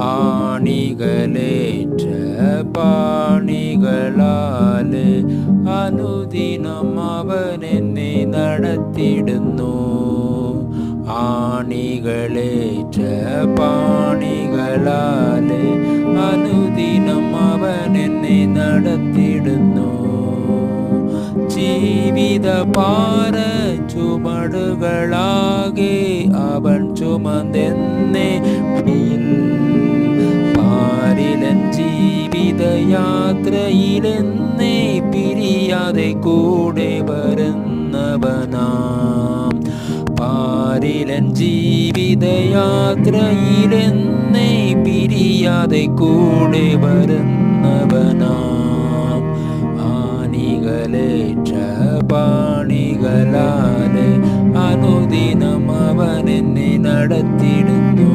ആണികളേറ്റ പാണികളാല് അനുദിനം അവൻ എന്നെ നടത്തിടുന്നു. ആണികളേറ്റ പാണികളാല് അനുദിനം അവൻ എന്നെ നടത്തിടുന്നു. ജീവിത പാര ചുമടുകളാകെ അവൻ ചുമന്നെന്നെ പാരിലൻ ജീവിതയാത്രയിലെന്നേ പിരിയാതെ കൂടെ വരുന്നവനാം. പാരിലൻ ജീവിതയാത്രയിലെന്നേ പിരിയാതെ കൂടെ വരുന്നവനാം. ആണികളേറ്റ പാണികളാലെ അനുദിനം അവൻ എന്നെ നടത്തിടുന്നു.